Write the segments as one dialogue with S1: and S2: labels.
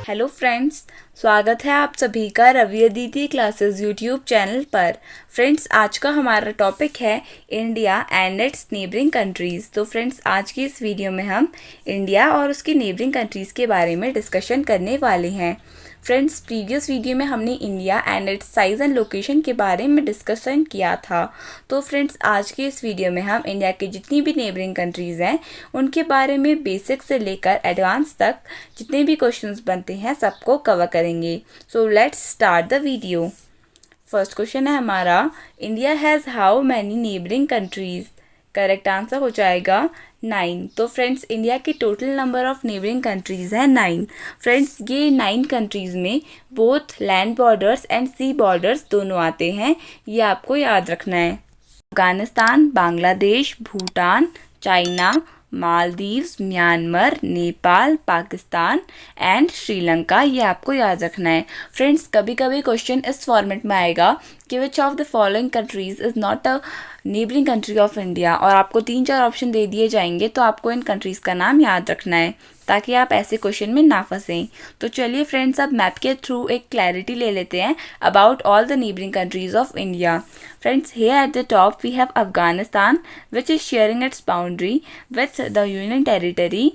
S1: Hello friends, स्वागत है आप सभी का Ravi Aditi classes YouTube channel पर। फ्रेंड्स, आज का हमारा टॉपिक है India and its neighbouring countries. तो फ्रेंड्स, आज की इस वीडियो में हम इंडिया और उसकी नेबरिंग कंट्रीज़ के बारे में डिस्कशन करने वाले हैं। फ्रेंड्स, प्रीवियस वीडियो में हमने India and it's size and location के बारे में डिस्कशन किया था। तो फ्रेंड्स, आज के इस वीडियो में हम इंडिया की जितनी भी नेबरिंग कंट्रीज़ हैं उनके बारे में बेसिक से लेकर एडवांस तक जितने भी क्वेश्चंस बनते हैं सबको कवर करेंगे। So let's start the video. First question है हमारा, India has how many neighbouring countries. Correct answer हो जाएगा 9। तो फ्रेंड्स, इंडिया की total number of neighbouring countries है 9। फ्रेंड्स, ये 9 कंट्रीज़ में both land borders and sea borders दोनों आते हैं, ये आपको याद रखना है। Afghanistan, Bangladesh, Bhutan, China, Maldives, Myanmar, Nepal, Pakistan and Sri Lanka, ये आपको याद रखना है। फ्रेंड्स, कभी कभी क्वेश्चन इस फॉर्मेट में आएगा कि which of the following countries is not a neighbouring country of India, और आपको 3-4 ऑप्शन दे दिए जाएंगे, तो आपको इन कंट्रीज़ का नाम याद रखना है ताकि आप ऐसे क्वेश्चन में ना फंसें। तो चलिए फ्रेंड्स, अब मैप के थ्रू एक क्लैरिटी ले लेते हैं about all the neighbouring countries of India. Friends, here at the top we have Afghanistan, which is sharing its boundary with the Union Territory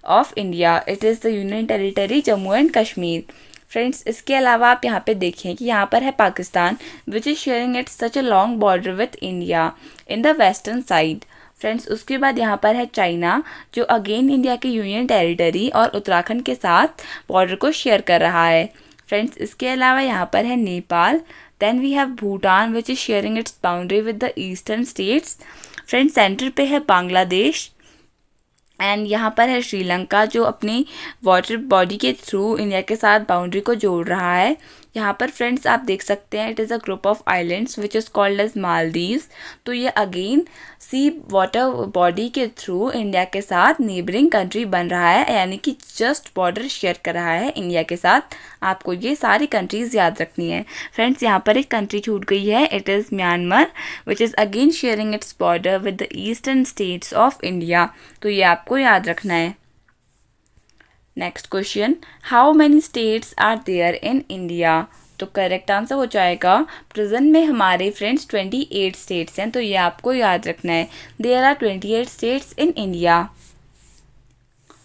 S1: of India. It is the Union Territory Jammu and Kashmir. Friends, इसके अलावा आप यहाँ पे देखें कि यहाँ पर है पाकिस्तान, विच is sharing it's such a long border with India in the western side. Friends, उसके बाद यहाँ पर है चाइना, जो अगेन इंडिया के यूनियन टेरिटरी और उत्तराखंड के साथ बॉर्डर को शेयर कर रहा है। फ्रेंड्स, इसके अलावा यहाँ पर है Nepal. Then we have Bhutan, which is sharing its boundary with the eastern states. Friends, centre पे है बांग्लादेश एंड यहाँ पर है श्रीलंका, जो अपनी वाटर बॉडी के थ्रू इंडिया के साथ बाउंड्री को जोड़ रहा है। यहाँ पर फ्रेंड्स आप देख सकते हैं, it is a group of islands which is called as Maldives. तो ये अगेन सी वाटर बॉडी के थ्रू इंडिया के साथ नेबरिंग कंट्री बन रहा है, यानी कि जस्ट बॉर्डर शेयर कर रहा है इंडिया के साथ। आपको ये सारी कंट्रीज़ याद रखनी है। फ्रेंड्स, यहाँ पर एक कंट्री छूट गई है, it is Myanmar, which is again sharing its border with the eastern states of India. तो ये आपको याद रखना है। Next question, how many states are there in India. तो करेक्ट आंसर हो जाएगा, प्रेजेंट में हमारे फ्रेंड्स 28 स्टेट्स हैं, तो ये आपको याद रखना है। There are 28 states in India.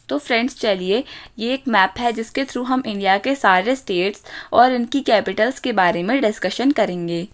S1: तो फ्रेंड्स, चलिए, ये एक मैप है जिसके थ्रू हम इंडिया के सारे स्टेट्स और इनकी कैपिटल्स के बारे में डिस्कशन करेंगे।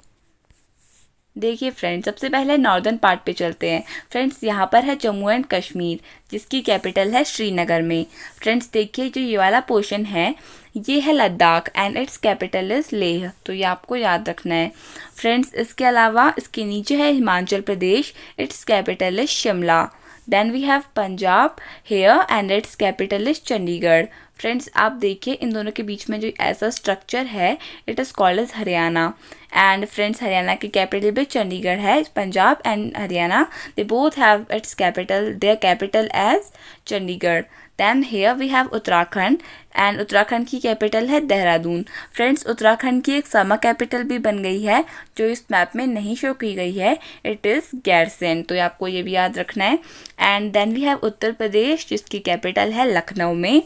S1: देखिए फ्रेंड्स, सबसे पहले नॉर्दर्न पार्ट पे चलते हैं। फ्रेंड्स, यहाँ पर है जम्मू एंड कश्मीर, जिसकी कैपिटल है श्रीनगर में। फ्रेंड्स, देखिए जो ये वाला पोर्शन है ये है Ladakh and its capital is Leh, तो ये आपको याद रखना है। फ्रेंड्स, इसके अलावा इसके नीचे है Himachal Pradesh, its capital is Shimla. Then we have Punjab here and its capital is Chandigarh. Friends, आप देखिए इन दोनों के बीच में जो ऐसा स्ट्रक्चर है, it is called as Haryana. And friends, Haryana की कैपिटल भी चंडीगढ़ है। Punjab and Haryana, they both have its capital, their capital as Chandigarh. Then here we have Uttarakhand and Uttarakhand की कैपिटल है देहरादून। फ्रेंड्स, उत्तराखंड की एक समर कैपिटल भी बन गई है जो इस मैप में नहीं शो की गई है, इट इज़ गैरसैंण, तो आपको ये भी याद रखना है। And then we have Uttar Pradesh, जिसकी कैपिटल है लखनऊ में।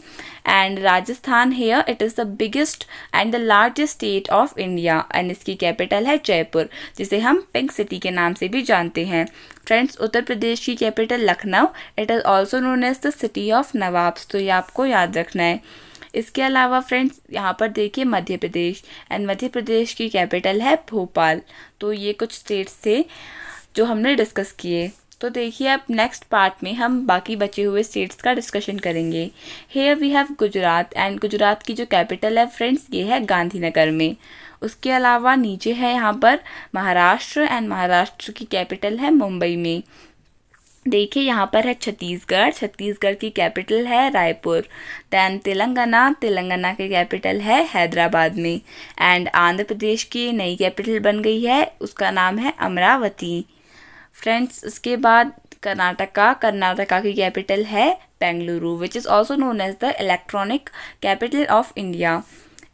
S1: And Rajasthan here, it is the biggest and the largest state of India and इसकी कैपिटल है जयपुर, जिसे हम पिंक सिटी के नाम से भी जानते हैं। फ्रेंड्स, उत्तर प्रदेश की capital Lucknow, it is also known as the city of nawabs, तो ये आपको याद रखना है। इसके अलावा फ्रेंड्स, यहाँ पर देखिए मध्य प्रदेश एंड मध्य प्रदेश की कैपिटल है भोपाल। तो ये कुछ स्टेट्स थे जो हमने डिस्कस किए। तो देखिए, अब नेक्स्ट पार्ट में हम बाकी बचे हुए स्टेट्स का डिस्कशन करेंगे। Here we have Gujarat and Gujarat की जो कैपिटल है फ्रेंड्स ये है गांधीनगर में। उसके अलावा नीचे है यहाँ पर महाराष्ट्र एंड महाराष्ट्र की कैपिटल है मुंबई में। देखिए यहाँ पर है छत्तीसगढ़, छत्तीसगढ़ की कैपिटल है रायपुर। दैन तेलंगाना, तेलंगाना की कैपिटल है हैदराबाद में। एंड आंध्र प्रदेश की नई कैपिटल बन गई है, उसका नाम है अमरावती। फ्रेंड्स, उसके बाद कर्नाटका, कर्नाटका की कैपिटल है Bengaluru, which is also known as the electronic capital of India.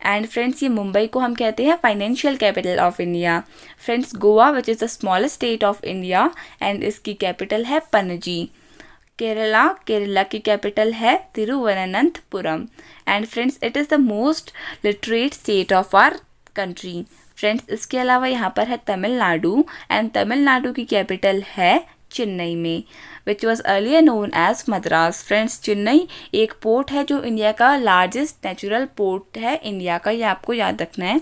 S1: And friends, ये मुंबई को हम कहते हैं financial capital of India. Friends, Goa which is the smallest state of India and इसकी कैपिटल है पणजी। केरला की कैपिटल है Thiruvananthapuram. And friends it is the most literate state of our country. Friends इसके अलावा यहाँ पर है तमिलनाडु, एंड तमिलनाडु की कैपिटल है चेन्नई में, which was earlier known as Madras. Friends Chennai एक पोर्ट है जो इंडिया का लार्जेस्ट नेचुरल पोर्ट है इंडिया का, ये आपको याद रखना है।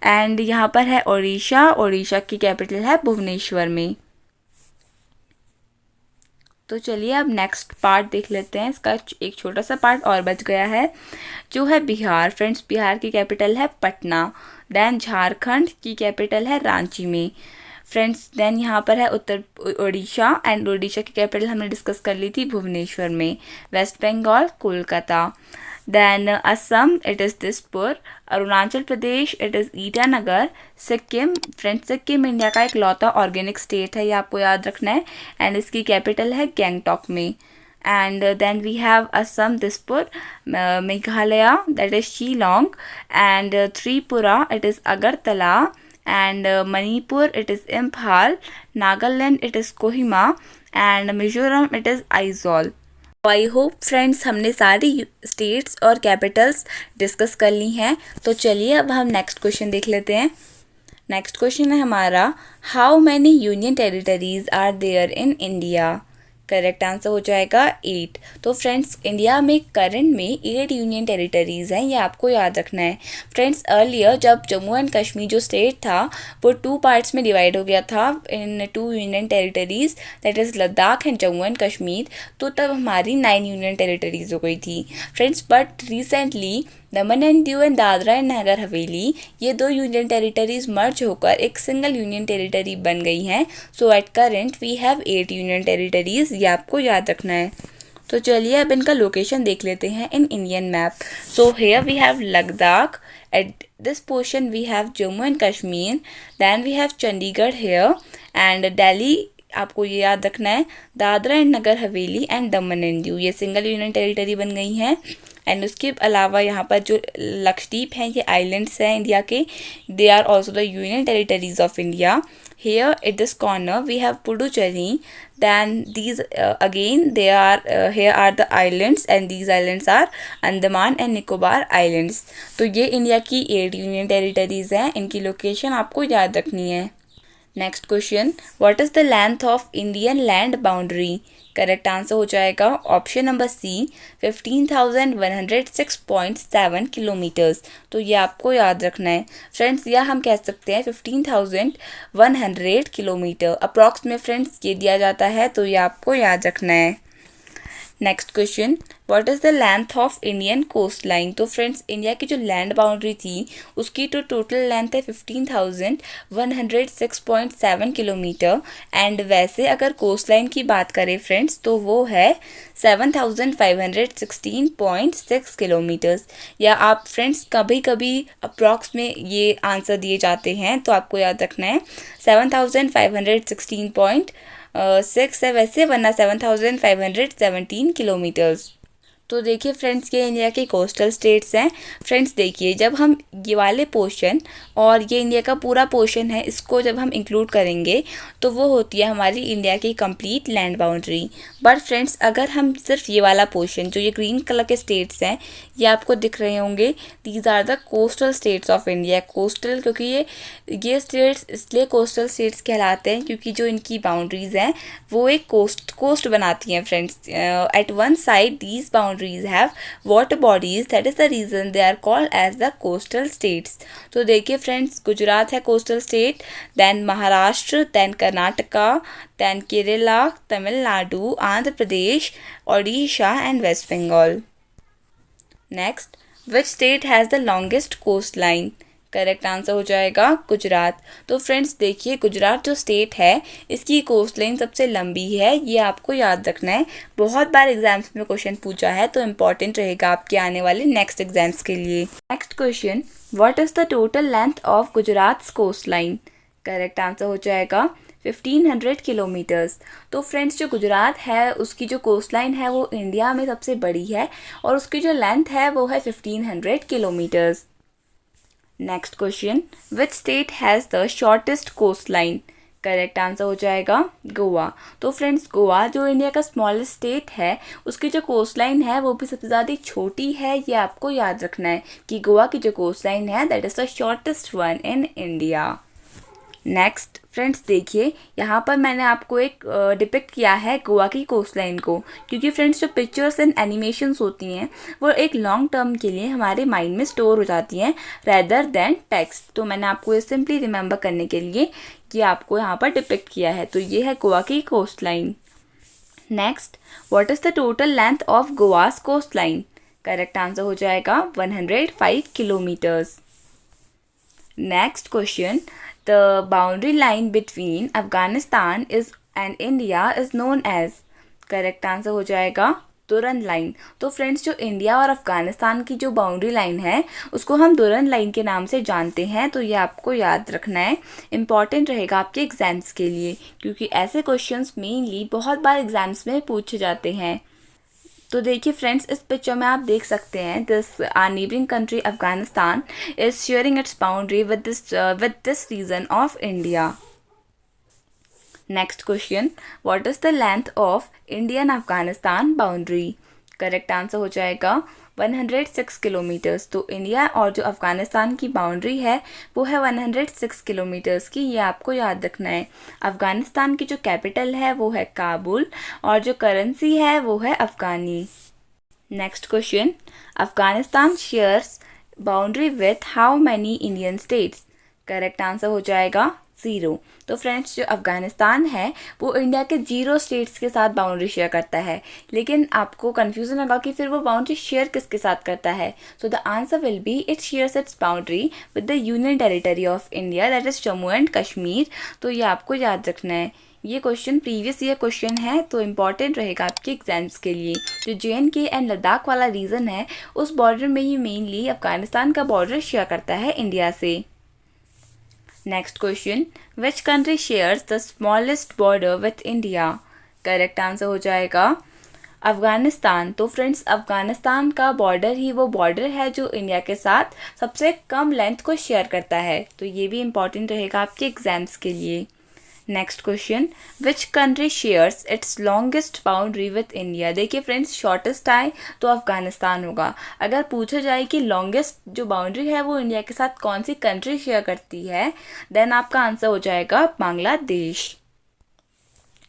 S1: एंड यहाँ पर है उड़ीसा की कैपिटल है भुवनेश्वर में। तो चलिए अब नेक्स्ट पार्ट देख लेते हैं, इसका एक छोटा सा पार्ट और बच गया है जो है बिहार। फ्रेंड्स बिहार की कैपिटल है पटना। देन झारखंड की कैपिटल है रांची में। फ्रेंड्स देन यहाँ पर है उत्तर उड़ीसा, एंड उड़ीसा की कैपिटल हमने डिस्कस कर ली थी भुवनेश्वर में। West Bengal Kolkata. Then Assam it is Dispur. Arunachal Pradesh it is Itanagar. Sikkim, friends Sikkim India का एक लौता ऑर्गेनिक स्टेट है, ये आपको याद रखना है, एंड इसकी कैपिटल है गैंगटॉक में। And then we have Assam Dispur. Meghalaya that is Shillong, and Tripura it is Agartala, and Manipur it is Imphal. Nagaland it is Kohima, and Mizoram it is Aizawl. I hope friends हमने सारी स्टेट्स और कैपिटल्स डिस्कस कर ली हैं। तो चलिए अब हम नेक्स्ट क्वेश्चन देख लेते हैं। नेक्स्ट क्वेश्चन है हमारा, how many union territories are there in India? Correct answer हो जाएगा 8। तो फ्रेंड्स इंडिया में करंट में 8 यूनियन टेरिटरीज़ हैं, ये आपको याद रखना है। फ्रेंड्स अर्लियर जब जम्मू एंड कश्मीर जो स्टेट था वो 2 पार्ट्स में डिवाइड हो गया था in 2 union territories, that is Ladakh and Jammu and Kashmir. तो तब हमारी 9 यूनियन टेरिटरीज़ हो गई थी friends. But recently Daman and Diu and Dadra and Nagar Haveli, ये 2 यूनियन टेरिटरीज मर्ज होकर एक सिंगल यूनियन टेरिटरी बन गई हैं। So at current we have 8 union territories, ये आपको याद रखना है। तो चलिए अब इनका लोकेशन देख लेते हैं in Indian map. So here we have Ladakh, at this portion we have Jammu and Kashmir, then we have Chandigarh here, and Delhi आपको ये याद रखना है, Dadra and Nagar Haveli and Daman and Diu, ये सिंगल यूनियन टेरिटरी बन गई हैं। एंड उसके अलावा यहाँ पर जो लक्षद्वीप हैं ये आइलैंड्स हैं इंडिया के, they are also the union territories of India. Here at this corner we have Puducherry, then these again they are here are the islands, and these islands are Andaman and Nicobar islands. तो ये India की 8 union territories हैं, इनकी location आपको याद रखनी है। Next question, what is the length of Indian land boundary? Correct answer हो जाएगा ऑप्शन नंबर सी, 15,106.7 किलोमीटर्स। तो ये आपको याद रखना है फ्रेंड्स, या हम कह सकते हैं 15,100 किलोमीटर अप्रॉक्स में फ्रेंड्स ये दिया जाता है, तो ये आपको याद रखना है। Next question, what is the length of Indian coast line? तो फ्रेंड्स इंडिया की जो लैंड बाउंड्री थी उसकी तो टोटल लेंथ है 15,106.7 किलोमीटर, एंड वैसे अगर कोस्ट लाइन की बात करें फ्रेंड्स तो वो है 7,516.6 किलोमीटर्स। या आप फ्रेंड्स कभी कभी अप्रॉक्स में ये आंसर दिए जाते हैं, तो आपको याद रखना है 7,516.6 है वैसे, वरना 7,517 किलोमीटर्स। तो देखिए फ्रेंड्स ये इंडिया के कोस्टल स्टेट्स हैं। फ्रेंड्स देखिए जब हम ये वाले पोर्शन और ये इंडिया का पूरा पोर्शन है इसको जब हम इंक्लूड करेंगे तो वो होती है हमारी इंडिया की complete land boundary. But friends अगर हम सिर्फ ये वाला पोर्शन जो ये ग्रीन कलर के स्टेट्स हैं ये आपको दिख रहे होंगे, these are the coastal states of India. Coastal क्योंकि ये स्टेट्स इसलिए कोस्टल स्टेट्स कहलाते हैं क्योंकि जो इनकी बाउंड्रीज हैं वो एक कोस्ट बनाती हैं friends. At one side these boundaries have water bodies, that is the reason they are called as the coastal states. तो देखिए फ्रेंड्स गुजरात है coastal state, then Maharashtra, then Karnataka, then Kerala, Tamil Nadu, Andhra Pradesh, Odisha and waste Bengal. Next, which state has the longest coast line? Correct answer हो जाएगा गुजरात। तो friends देखिए गुजरात जो state है इसकी कोस्ट लाइन सबसे लंबी है, ये आपको याद रखना है। बहुत बार एग्जाम्स में क्वेश्चन पूछा है तो इम्पॉर्टेंट रहेगा आपके आने वाले नेक्स्ट एग्जाम्स के लिए। Next question, what is the total length of Gujarat coast line? Correct answer हो जाएगा 1500 किलोमीटर्स। तो फ्रेंड्स जो गुजरात है उसकी जो कोस्ट लाइन है वो इंडिया में सबसे बड़ी है और उसकी जो लेंथ है वो है 1500 kilometres. Next question, which state has the shortest coast line? Correct answer हो जाएगा गोवा। तो फ्रेंड्स गोवा जो इंडिया का स्मॉलेस्ट स्टेट है, उसकी जो कोस्ट लाइन है वो भी सबसे ज़्यादा छोटी है। ये आपको याद रखना है कि गोवा की जो कोस्ट लाइन है that is the shortest one in India. Next friends देखिए, यहाँ पर मैंने आपको एक डिपिक्ट किया है गोवा की कोस्ट लाइन को, क्योंकि फ्रेंड्स जो पिक्चर्स एंड एनिमेशंस होती हैं वो एक लॉन्ग टर्म के लिए हमारे माइंड में स्टोर हो जाती हैं रेदर देन टेक्स्ट। तो मैंने आपको ये सिंपली रिमेंबर करने के लिए कि आपको यहाँ पर डिपिक्ट किया है। तो ये है गोवा की coast line. Next, what is the total length of Goa's coast line? Correct answer हो जाएगा 105 kilometres. Next question, the boundary line between Afghanistan and India is known as? Correct answer हो जाएगा दुरन लाइन। तो फ्रेंड्स जो इंडिया और अफ़गानिस्तान की जो boundary line है उसको हम दुरन लाइन के नाम से जानते हैं। तो ये आपको याद रखना है, इम्पॉर्टेंट रहेगा आपके एग्ज़ाम्स के लिए, क्योंकि ऐसे क्वेश्चंस मेनली बहुत बार एग्ज़ाम्स में पूछे जाते हैं। तो देखिए फ्रेंड्स, इस पिक्चर में आप देख सकते हैं this are neighbouring country Afghanistan is sharing its boundary with this region of India. Next question, what is the length of Indian Afghanistan boundary? Correct answer हो जाएगा 106 किलोमीटर्स। तो इंडिया और जो अफ़गानिस्तान की बाउंड्री है वो है 106 किलोमीटर्स की। ये आपको याद रखना है। अफ़गानिस्तान की जो कैपिटल है वो है काबुल और जो करेंसी है वो है Afghani. Next question, Afghanistan shares boundary with how many Indian states? Correct answer हो जाएगा 0। तो फ्रेंड्स जो अफ़गानिस्तान है वो इंडिया के 0 स्टेट्स के साथ बाउंड्री शेयर करता है, लेकिन आपको कन्फ्यूज़न होगा कि फिर वो बाउंड्री शेयर किसके साथ करता है। So the answer will B it shares it's boundary with the union territory of India that is Jammu and Kashmir. तो ये आपको याद रखना है। ये क्वेश्चन प्रीवियस ईयर क्वेश्चन है, तो इम्पॉर्टेंट रहेगा आपके एग्जाम्स के लिए। जो JNK एंड लद्दाख वाला रीजन है उस बॉर्डर में ही मेनली अफ़गानिस्तान का बॉर्डर शेयर करता है इंडिया से। Next question, which country shares the smallest border with India? Correct answer हो जाएगा अफ़गानिस्तान। तो फ्रेंड्स अफ़गानिस्तान का बॉर्डर ही वो बॉर्डर है जो इंडिया के साथ सबसे कम लेंथ को शेयर करता है। तो ये भी इम्पॉर्टेंट रहेगा आपके एग्जाम्स के लिए। Next question, which country shares it's longest boundary with India? देखिए फ्रेंड्स, शॉर्टेस्ट आए तो अफ़गानिस्तान होगा। अगर पूछा जाए कि लॉन्गेस्ट जो बाउंड्री है वो इंडिया के साथ कौन सी कंट्री शेयर करती है, देन आपका आंसर हो जाएगा Bangladesh.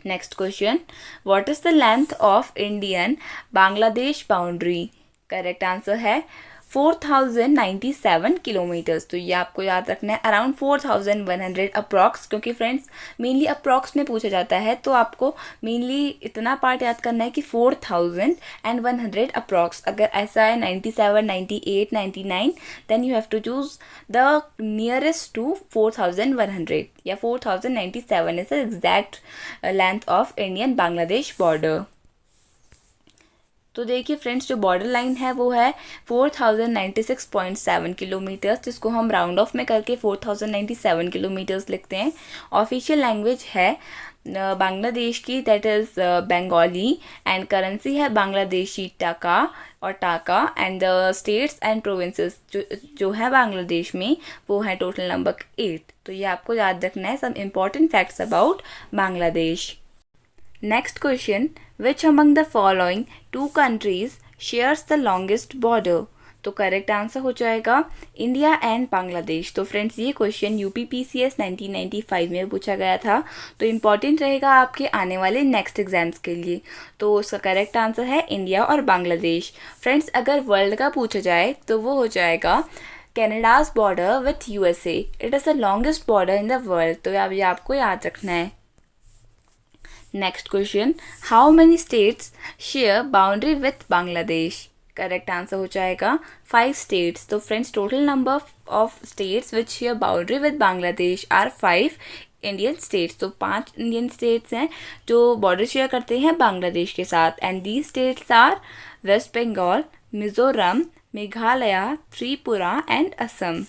S1: Next question, what is the length of Indian Bangladesh boundary? Correct answer है 4097 किलोमीटर्स। तो ये आपको याद रखना है, अराउंड 4100 अप्रॉक्स, क्योंकि फ्रेंड्स मेनली अप्रॉक्स में पूछा जाता है। तो आपको मेनली इतना पार्ट याद करना है कि 4100 अप्रॉक्स। अगर ऐसा है 97, 98, 99 then you have to choose the nearest to 4100 या 4097 is the exact length of Indian Bangladesh border. तो देखिए फ्रेंड्स, जो बॉर्डर लाइन है वो है 4096.7 किलोमीटर्स, जिसको हम राउंड ऑफ में करके 4097 किलोमीटर्स लिखते हैं। ऑफिशियल लैंग्वेज है बांग्लादेश की, that is Bengali, and currency है बांग्लादेशी टाका और टाका, and the states and provinces जो है बांग्लादेश में वो है टोटल नंबर 8। तो ये आपको याद रखना है some important facts about Bangladesh. Next question, which among the following 2 countries shares the longest border? तो करेक्ट आंसर हो जाएगा इंडिया एंड बांग्लादेश। तो फ्रेंड्स ये क्वेश्चन UPPCS 1995 में पूछा गया था, तो इम्पॉर्टेंट रहेगा आपके आने वाले नेक्स्ट एग्जाम्स के लिए। तो उसका करेक्ट आंसर है इंडिया और बांग्लादेश। फ्रेंड्स अगर वर्ल्ड का पूछा जाए तो वो हो जाएगा Canada's border with USA। It is the longest border in the world. तो अब ये आपको याद रखना है। Next question, how many states share boundary with Bangladesh? Correct answer हो जाएगा 5 स्टेट्स। तो friends total number of states which share boundary with Bangladesh are 5 Indian states. तो 5 इंडियन स्टेट्स हैं जो बॉर्डर शेयर करते हैं बांग्लादेश के साथ, and these states are West Bengal, Mizoram, Meghalaya, Tripura and Assam.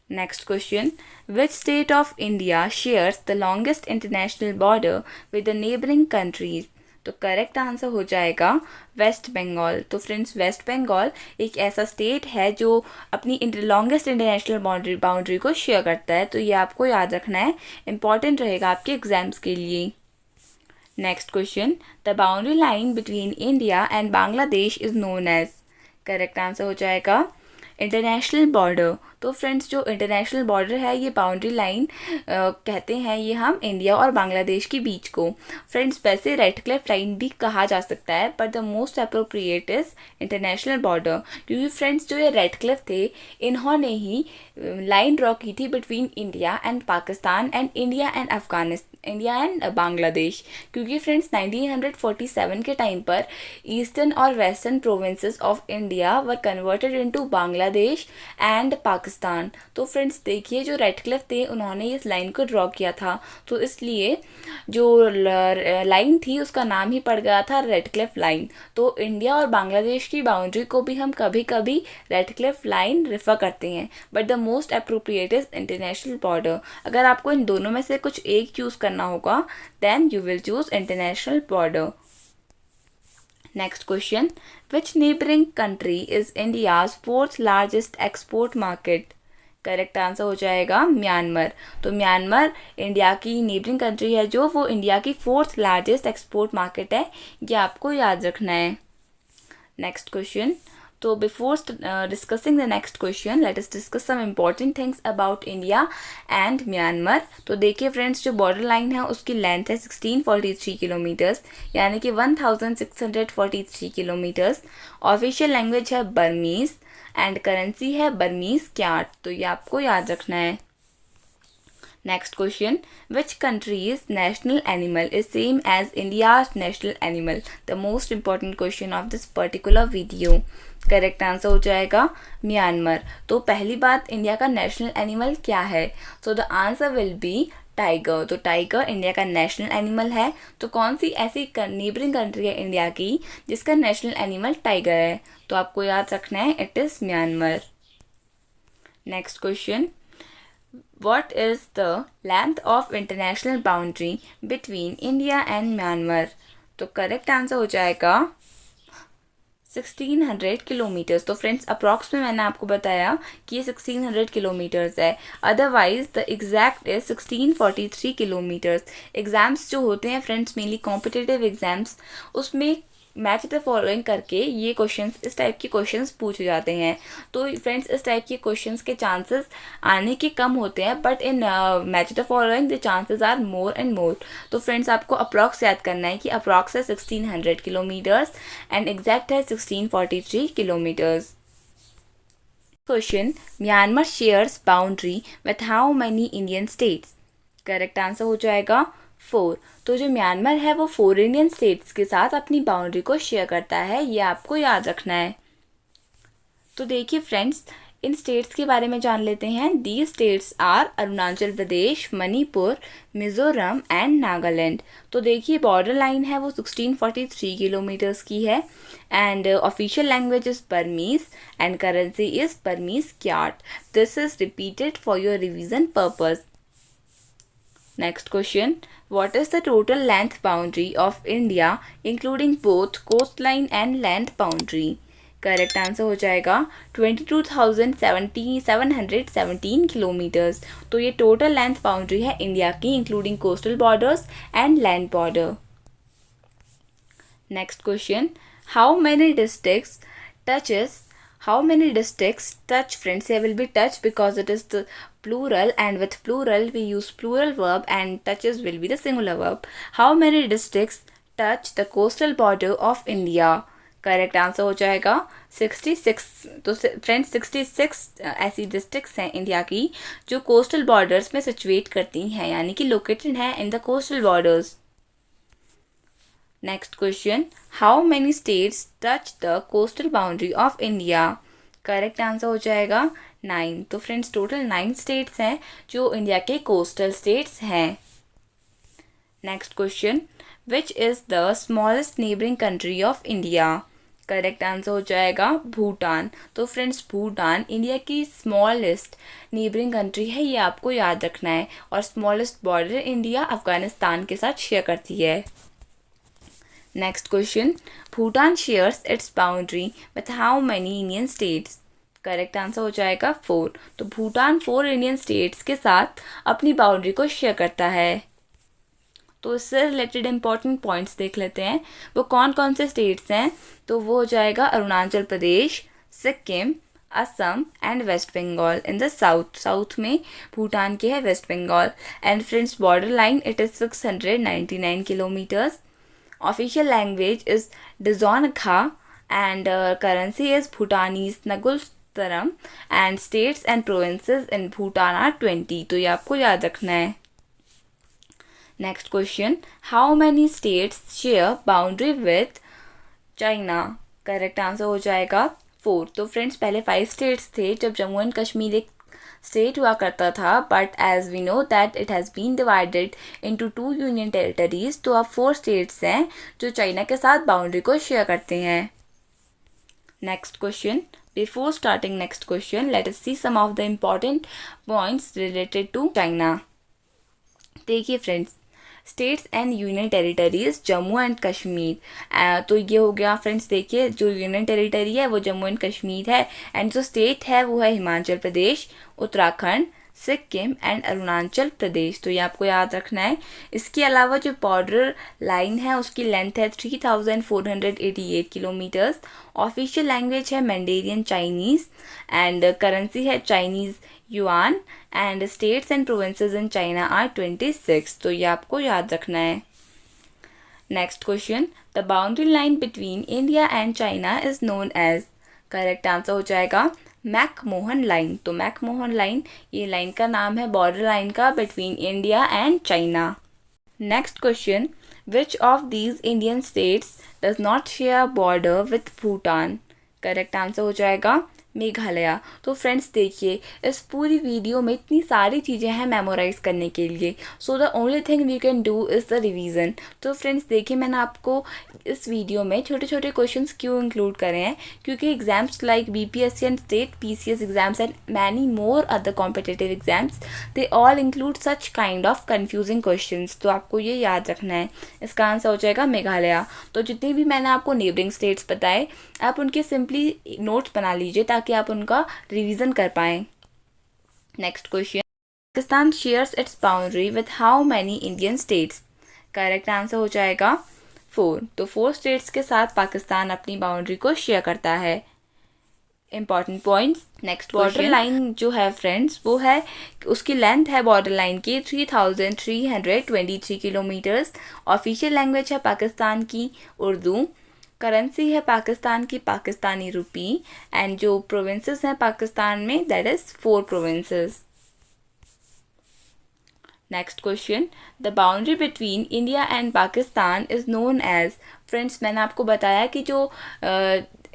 S1: Next question, which state of India shares the longest international border with the neighboring countries? तो correct answer हो जाएगा वेस्ट बंगाल। तो फ्रेंड्स वेस्ट बंगाल एक ऐसा स्टेट है जो अपनी लॉन्गेस्ट इंटरनेशनल बाउंड्री को शेयर करता है। तो ये आपको याद रखना है, इंपॉर्टेंट रहेगा आपके एग्जाम्स के लिए। Next question, the boundary line between India and Bangladesh is known as. Correct answer हो जाएगा इंटरनेशनल बॉर्डर। तो फ्रेंड्स जो इंटरनेशनल बॉर्डर है ये बाउंड्री लाइन कहते हैं ये हम इंडिया और बांग्लादेश के बीच को। फ्रेंड्स वैसे रेड क्लिफ लाइन भी कहा जा सकता है, but the most appropriate is international border, क्योंकि फ्रेंड्स जो ये रेड क्लिफ थे इन्होंने ही लाइन ड्रॉ की थी between India and Pakistan and India and Bangladesh. क्योंकि फ्रेंड्स 1947 के टाइम पर ईस्टर्न और western provinces of India were converted into Bangladesh and Pakistan. तो फ्रेंड्स देखिए जो रेड क्लिफ थे उन्होंने इस लाइन को ड्रॉ किया था, तो इसलिए जो लाइन थी उसका नाम ही पड़ गया था रेड क्लिफ लाइन। तो इंडिया और बांग्लादेश की बाउंड्री को भी हम कभी कभी रेड क्लिफ लाइन रेफर करते हैं, but the most appropriate is international border. अगर आपको इन दोनों में से कुछ एक चूज करना होगा then you will choose international border. Next question, which neighbouring country is India's fourth largest export market. Correct answer हो जाएगा म्यांमार। तो म्यांमार इंडिया की नेबरिंग कंट्री है जो वो इंडिया की फोर्थ लार्जेस्ट एक्सपोर्ट मार्केट है, ये आपको याद रखना है। नेक्स्ट क्वेश्चन, तो before discussing the next question let us discuss some important things about India and Myanmar. तो देखिए फ्रेंड्स जो बॉर्डर लाइन है उसकी लेंथ है 1643 किलोमीटर्स, यानी कि 1643 किलोमीटर्स। ऑफिशियल लैंग्वेज है बर्मीज एंड करेंसी है बर्मीज क्याट, तो ये आपको याद रखना है। Next question, which country's national animal is same as India's national animal. The most important question of this particular video. Correct answer हो जाएगा म्यांमार। तो पहली बात, इंडिया का नेशनल एनिमल क्या है? So the answer will B tiger. तो tiger India का नेशनल एनिमल है। तो कौन सी ऐसी नेबरिंग कंट्री है इंडिया की जिसका नेशनल एनिमल टाइगर है? तो आपको याद रखना है, it is Myanmar. Next question, what is the length of international boundary between India and Myanmar? तो करेक्ट आंसर हो जाएगा 1600 किलोमीटर्स। तो फ्रेंड्स अप्रॉक्स में मैंने आपको बताया कि ये 1600 किलोमीटर्स है, otherwise the exact is 1643 kilometres. Exams जो होते हैं फ्रेंड्स मेनली कॉम्पिटिटिव एग्ज़ाम्स, उसमें मैच द फॉलोइंग करके ये क्वेश्चंस, इस टाइप के क्वेश्चंस पूछे जाते हैं। तो फ्रेंड्स इस टाइप के क्वेश्चंस के चांसेस आने के कम होते हैं, but in match the following the chances are more and more. तो फ्रेंड्स आपको अप्रॉक्स याद करना है कि अप्रॉक्स है 1600 किलोमीटर्स एंड एग्जैक्ट है 1643 kilometres. Question, Myanmar shares boundary with how many Indian states. Correct answer हो जाएगा 4। तो जो म्यांमार है वो 4 इंडियन स्टेट्स के साथ अपनी बाउंड्री को शेयर करता है, ये आपको याद रखना है। तो देखिए फ्रेंड्स इन स्टेट्स के बारे में जान लेते हैं। The states are Arunachal Pradesh, Manipur, Mizoram and Nagaland. तो देखिए बॉर्डर लाइन है वो 1643 किलोमीटर्स की है and official language is Burmese and currency is Burmese CAT. This is repeated for your revision purpose. Next question, what is the total length boundary of India including both coastline and land boundary? Correct answer हो जाएगा 22,717 kilometres. तो ये total length boundary है India की including coastal borders and land border. Next question, how many districts touch? Friends, here will be touch because it is the plural, and with plural we use plural verb and touches will be the singular verb. How many districts touch the coastal border of India? Correct answer हो जाएगा 66। तो friends 66 ऐसी districts हैं India की जो coastal borders में situate करती हैं, यानी कि लोकेटेड है in the coastal borders. Next question, how many states touch the coastal boundary of India? Correct answer हो जाएगा 9। तो फ्रेंड्स टोटल 9 स्टेट्स हैं जो इंडिया के कोस्टल स्टेट्स हैं। Next question, which is the smallest neighbouring country of India? Correct answer हो जाएगा भूटान। तो फ्रेंड्स भूटान इंडिया की स्मॉलेस्ट नेबरिंग कंट्री है, ये आपको याद रखना है, और स्मॉलेस्ट बॉर्डर इंडिया अफगानिस्तान के साथ शेयर करती है। Next question, Bhutan shares it's boundary with how many Indian states? Correct answer हो जाएगा 4। तो भूटान 4 इंडियन स्टेट्स के साथ अपनी बाउंड्री को शेयर करता है। तो इससे रिलेटेड इंपॉर्टेंट पॉइंट्स देख लेते हैं, वो कौन कौन से स्टेट्स हैं। तो वो हो जाएगा Arunachal Pradesh, Sikkim, Assam and waste Bengal. In the south में भूटान के है west Bengal. And friends, border line it is 699 kilometres. Official language is Dzongkha and currency is Bhutanese Ngultrum and states and provinces in Bhutan are 20। तो ये आपको याद रखना है। Next question, how many states share boundary with China? Correct answer हो जाएगा 4। तो friends, पहले 5 स्टेट्स थे जब जम्मू एंड कश्मीर एक स्टेट हुआ करता था, but as we know that it has been divided into 2 union territories. तो अब 4 स्टेट्स हैं जो चाइना के साथ बाउंड्री को शेयर करते हैं। Next question, before starting next question let us see some of the important points related to China. देखिए friends, states and union territories Jammu and Kashmir. तो ये हो गया फ्रेंड्स। देखिए, जो यूनियन टेरिटरी है वो जम्मू एंड कश्मीर है, एंड जो स्टेट है वो है हिमाचल प्रदेश, उत्तराखंड, सिक्किम एंड अरुणाचल प्रदेश। तो ये आपको याद रखना है। इसके अलावा जो बॉर्डर लाइन है उसकी लेंथ है 3488 किलोमीटर्स। ऑफिशियल लैंग्वेज है मैंडेरियन चाइनीज़ एंड करेंसी है Chinese yuan and states and provinces in China are 26। तो ये आपको याद रखना है। Next question, the boundary line between India and China is known as? Correct answer हो जाएगा मैकमोहन लाइन। तो मैकमोहन लाइन, ये लाइन का नाम है बॉर्डर लाइन का between India and China. Next question, which of these Indian states does not share border with Bhutan? Correct answer हो जाएगा मेघालय। तो फ्रेंड्स देखिए, इस पूरी वीडियो में इतनी सारी चीज़ें हैं मेमोराइज करने के लिए, so the only thing we can do is the revision. तो फ्रेंड्स देखिए, मैंने आपको इस वीडियो में छोटे छोटे क्वेश्चंस क्यों इंक्लूड करे हैं, क्योंकि exams like BPSC and state PCS exams and many more other competitive exams, they all include such kind of confusing questions. तो आपको ये याद रखना है। इसका आंसर हो जाएगा मेघालय। तो जितनी भी मैंने आपको नेबरिंग स्टेट्स बताए, आप उनके सिंपली नोट्स बना लीजिए ताकि आप उनका रिवीजन कर पाएं। Next question, Pakistan shares it's boundary with how many Indian states? Correct answer हो जाएगा 4। तो 4 स्टेट्स के साथ पाकिस्तान अपनी बाउंड्री को शेयर करता है। Important points. Next, border line जो है फ्रेंड्स वो है, उसकी लेंथ है बॉर्डर लाइन की 3323 किलोमीटर्स। ऑफिशियल लैंग्वेज है पाकिस्तान की उर्दू। करेंसी है पाकिस्तान की पाकिस्तानी रुपी। एंड जो प्रोविंसेस हैं पाकिस्तान में, that is 4 provinces. Next question, the boundary between India and Pakistan is known as? Friends मैंने आपको बताया कि जो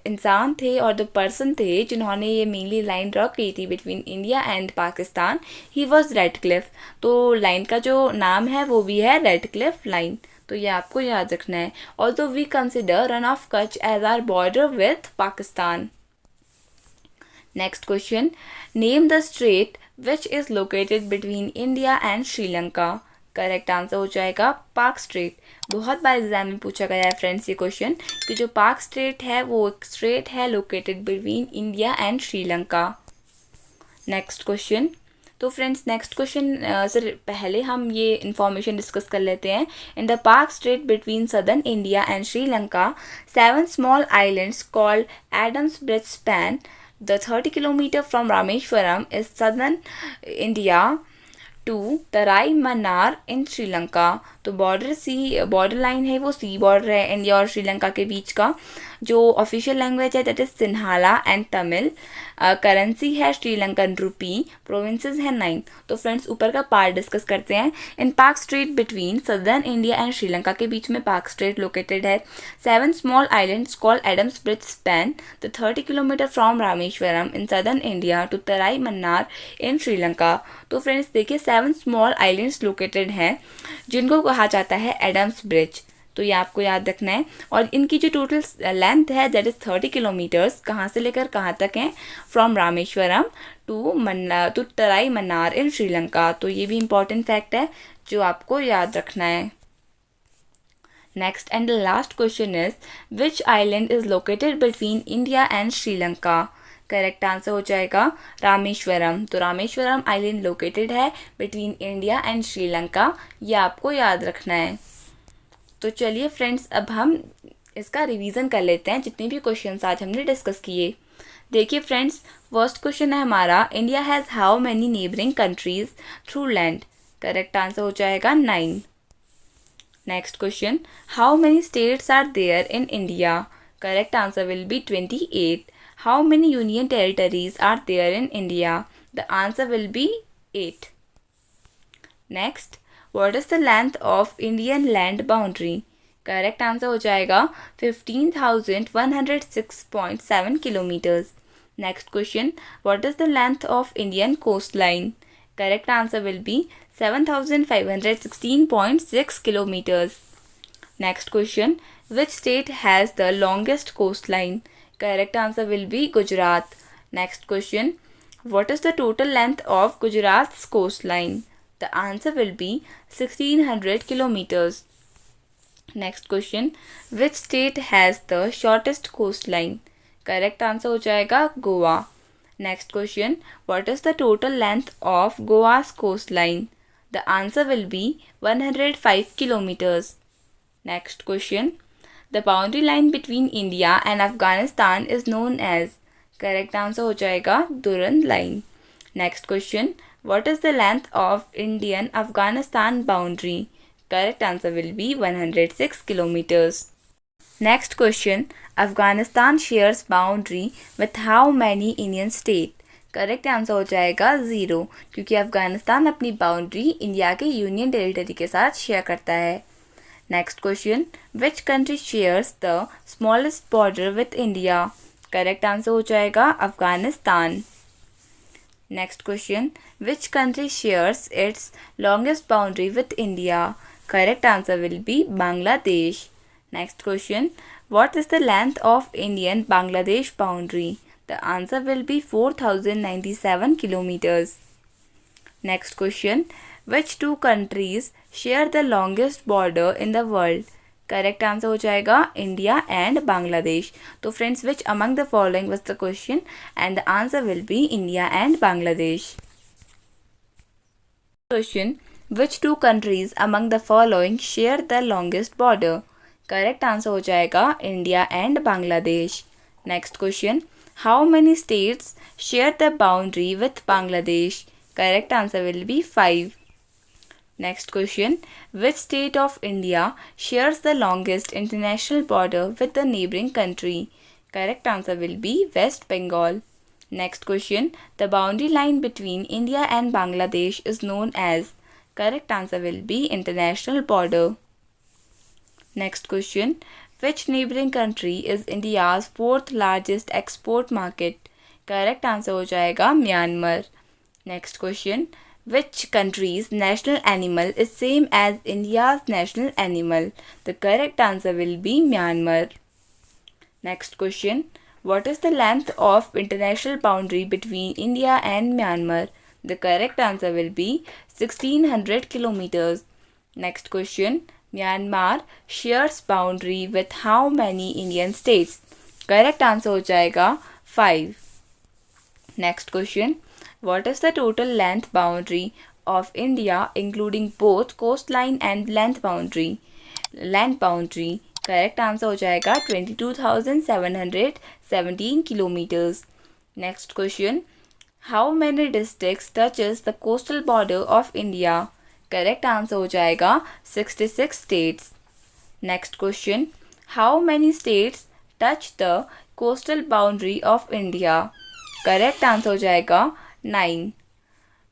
S1: इंसान थे और द पर्सन थे जिन्होंने ये मेनली लाइन ड्रॉ की थी between India and Pakistan, he was Radcliffe. तो लाइन का जो नाम है वो भी है रेडक्लिफ लाइन। तो ये आपको याद रखना है। Although we consider Rann of Kutch as our border with Pakistan. Next question, name the strait which is located between India and Sri Lanka? Correct answer हो जाएगा पाक स्ट्रेट। बहुत बार एग्जाम में पूछा गया है फ्रेंड्स ये क्वेश्चन कि जो पाक स्ट्रेट है वो एक स्ट्रेट है located between India and Sri Lanka. Next question, तो फ्रेंड्स नेक्स्ट क्वेश्चन से पहले हम ये इन्फॉर्मेशन डिस्कस कर लेते हैं। In the Pak strait between southern India and Sri Lanka 7 small islands called Adam's bridge span the 30 kilometre from Rameswaram is southern India to Talaimannar in Sri Lanka. तो border line है वो सी बॉर्डर है इंडिया और श्रीलंका के बीच का। जो ऑफिशियल लैंग्वेज है that is Sinhala and Tamil. Currency है श्रीलंकन रुपी। प्रोविंसेस है 9। तो फ्रेंड्स ऊपर का पार्ट डिस्कस करते हैं। In Pak strait between southern India and Sri Lanka के बीच में पाक स्ट्रेट लोकेटेड है। 7 small islands called Adam's bridge span the 30 kilometre from Rameswaram in southern India to Talaimannar in Sri Lanka. तो फ्रेंड्स देखिए 7 स्मॉल आइलैंड्स लोकेटेड हैं जिनको कहा जाता है एडम्स ब्रिज। तो ये आपको याद रखना है। और इनकी जो टोटल लेंथ है दैट इज़ 30 किलोमीटर्स। कहाँ से लेकर कहाँ तक हैं? From Rameswaram to Talaimannar in Sri Lanka. तो ये भी इम्पॉर्टेंट फैक्ट है जो आपको याद रखना है। Next and the last question is, which island is located between India and Sri Lanka? Correct answer हो जाएगा रामेश्वरम। तो रामेश्वरम आइलैंड लोकेटेड है बिटवीन इंडिया एंड श्रीलंका, ये आपको याद रखना है। तो चलिए फ्रेंड्स, अब हम इसका रिवीजन कर लेते हैं जितने भी क्वेश्चंस आज हमने डिस्कस किए। देखिए फ्रेंड्स, फर्स्ट क्वेश्चन है हमारा, India has how many neighbouring countries through land? Correct answer हो जाएगा 9। Next question, how many states are there in India? Correct answer will be 28। How many union territories are there in India? The answer will be 8। Next, what is the length of Indian land boundary? Correct answer हो जाएगा 15,106.7 kilometres. Next question, what is the length of Indian coast line? Correct answer will be 7,516.6 kilometers. Next question, which state has the longest coastline? Correct answer will be Gujarat. Next question, what is the total length of Gujarat's coastline? The answer will be 1600 kilometers. Next question, which state has the shortest coastline? Correct answer हो जाएगा Goa. Next question, what is the total length of Goa's coastline? The answer will be 105 kilometers. Next question, the boundary line between India and Afghanistan is known as? Correct answer हो जाएगा Durand line. Next question, what is the length of Indian Afghanistan boundary? Correct answer will be 106 kilometers. Next question, Afghanistan shares boundary with how many Indian state? Correct answer हो जाएगा 0, क्योंकि अफगानिस्तान अपनी boundary India के union territory के साथ share करता है। Next question, which country shares the smallest border with India? Correct answer हो जाएगा Afghanistan. Next question, which country shares it's longest boundary with India? Correct answer will B Bangladesh. Next question, what is the length of Indian Bangladesh boundary? The answer will be 4,097 kilometers. Next question, which two countries share the longest border in the world? Correct answer हो जाएगा India and Bangladesh. तो friends, which among the following was the question, and the answer will be India and Bangladesh. Question, which two countries among the following share the longest border? Correct answer हो जाएगा India and Bangladesh. Next question, how many states share the boundary with Bangladesh? Correct answer will be 5। Next question, which state of India shares the longest international border with the neighbouring country? Correct answer will be West Bengal. Next question, the boundary line between India and Bangladesh is known as? Correct answer will be international border. Next question, which neighboring country is India's fourth largest export market? Correct answer हो जाएगा Myanmar. Next question, which country's national animal is same as India's national animal? The correct answer will be Myanmar. Next question, what is the length of international boundary between India and Myanmar? The correct answer will be 1600 kilometers. Next question, Myanmar shares boundary with how many Indian states? Correct answer हो जाएगा 5. Next question, what is the total length boundary of India including both coastline and length boundary? Land boundary. Correct answer हो जाएगा 22,717 kilometers. Next question, how many districts touches the coastal border of India? Correct answer हो जाएगा 66 states. Next question, how many states touch the coastal boundary of India? Correct answer हो जाएगा 9।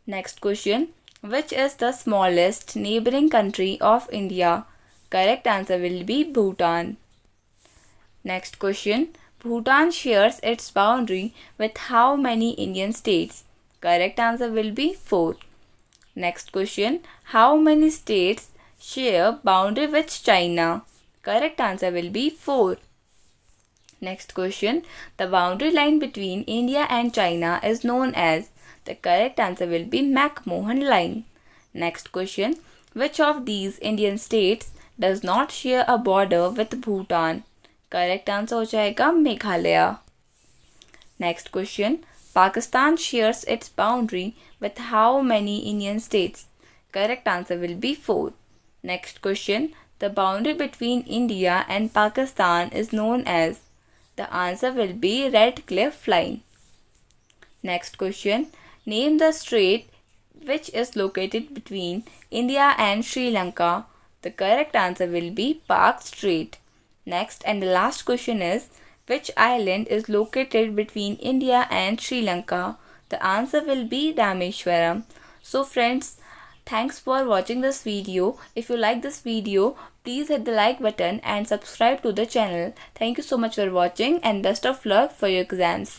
S1: Next question, which is the smallest neighbouring country of India? Correct answer will B Bhutan. Next question, Bhutan shares it's boundary with how many Indian states? Correct answer will B 4। Next question, how many states share boundary with China? Correct answer will be 4. Next question, the boundary line between India and China is known as? The correct answer will be McMahon line. Next question, which of these Indian states does not share a border with Bhutan? Correct answer हो जाएगा Meghalaya. Next question. Pakistan shares its boundary with how many Indian states? Correct answer will be 4. Next question. The boundary between India and Pakistan is known as? The answer will be Red Cliff Line. Next question. Name the strait which is located between India and Sri Lanka. The correct answer will be Park Strait. Next and the last question is, which island is located between India and Sri Lanka? The answer will be Rameshwaram. So friends, thanks for watching this video. If you like this video, please hit the like button and subscribe to the channel. Thank you so much for watching and best of luck for your exams.